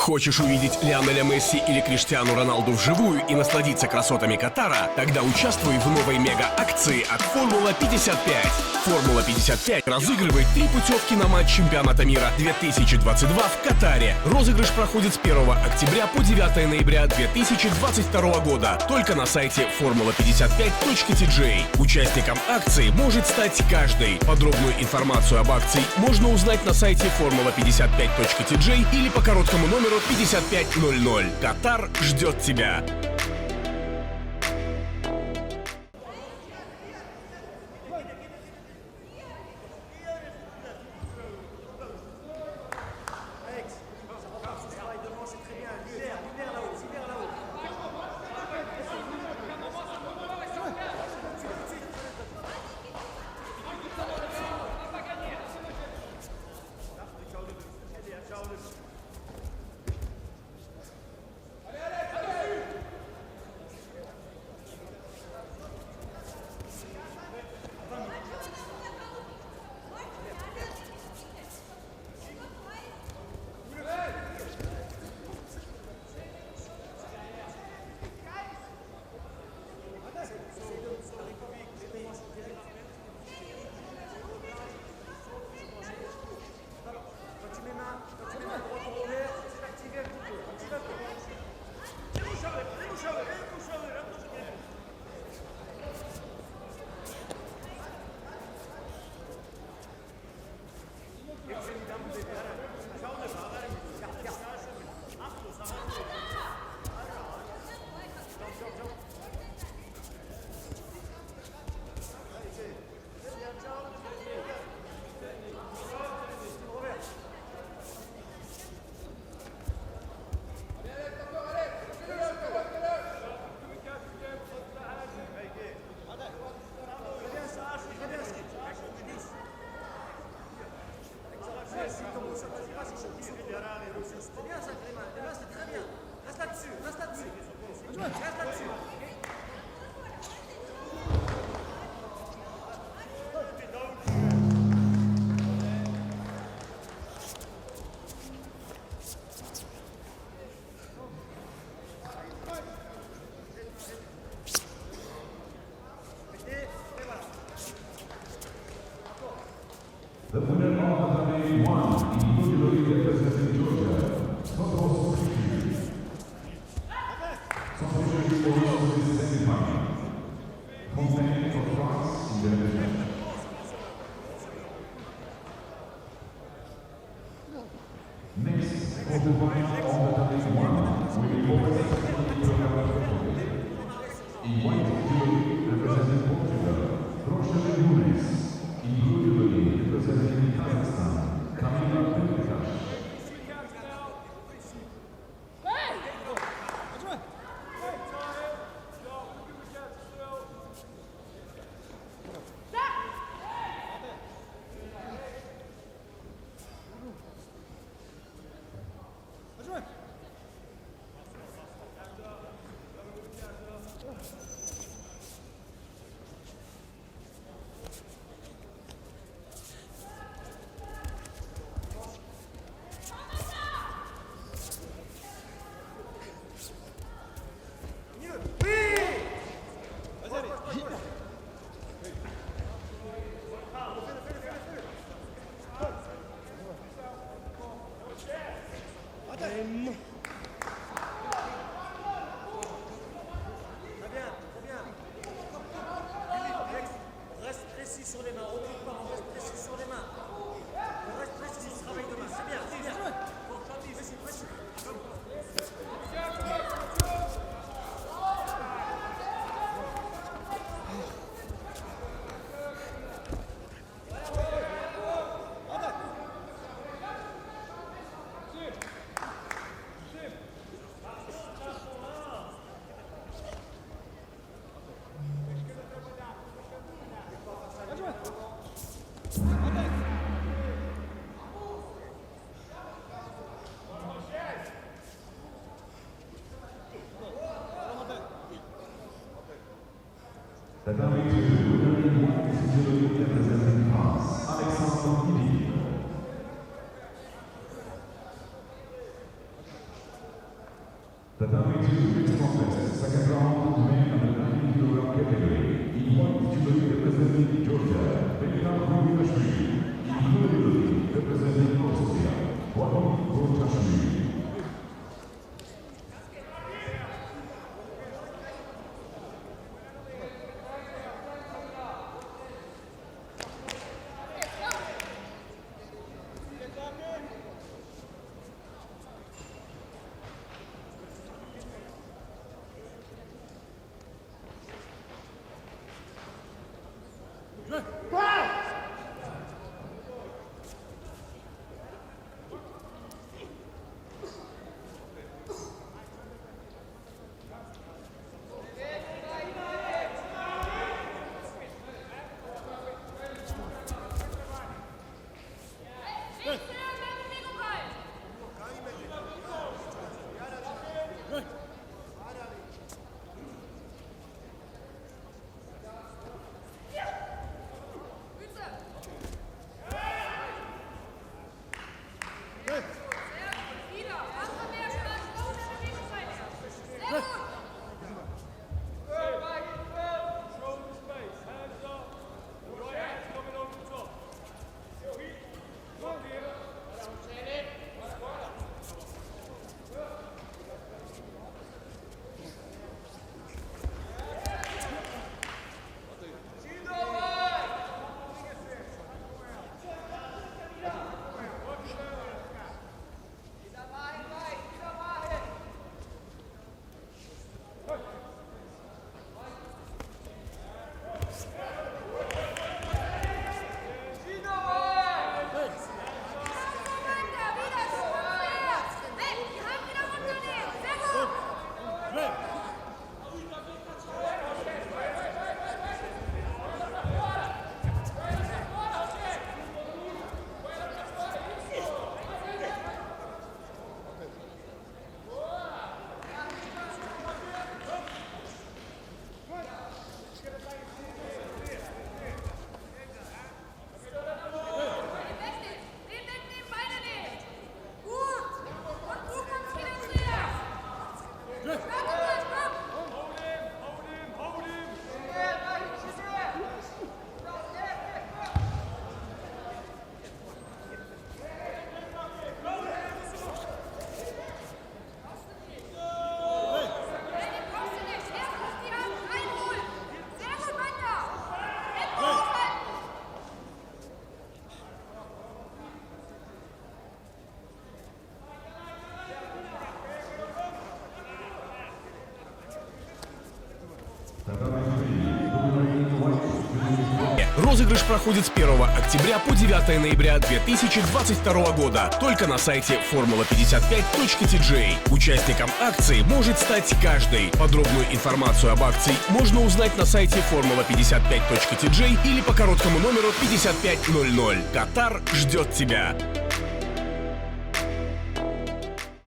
Хочешь увидеть Лионеля Месси или Криштиану Роналду вживую и насладиться красотами Катара? Тогда участвуй в новой мега-акции от Формула 55. Формула 55 разыгрывает 3 путевки на матч чемпионата мира 2022 в Катаре. Розыгрыш проходит с 1 октября по 9 ноября 2022 года. Только на сайте formula55.tj. Участником акции может стать каждый. Подробную информацию об акции можно узнать на сайте formula55.tj или по короткому номеру 5500. Катар ждет тебя. The winner of the day one, individually representing Georgia, Santos City. Santos City also in the semi-final. Fontaine for France in the event. Next, for the final of the day one, will be representing Georgia. In white individually representing Portugal, Roger Nunes. Individually representing Kazakhstan, Kamila Pelikash. The winner in white is representing France, Alexandre Guidi. Tatami 2 mixed contest, second round, men under 90 kg category. In white jubilee representing Georgia, Bekar Rubinashvili. In blue jubilee representing Austria, Vadim Gorchashvili. Розыгрыш проходит с 1 октября по 9 ноября 2022 года только на сайте formula55.tj. Участником акции может стать каждый. Подробную информацию об акции можно узнать на сайте formula55.tj или по короткому номеру 5500. Катар ждет тебя.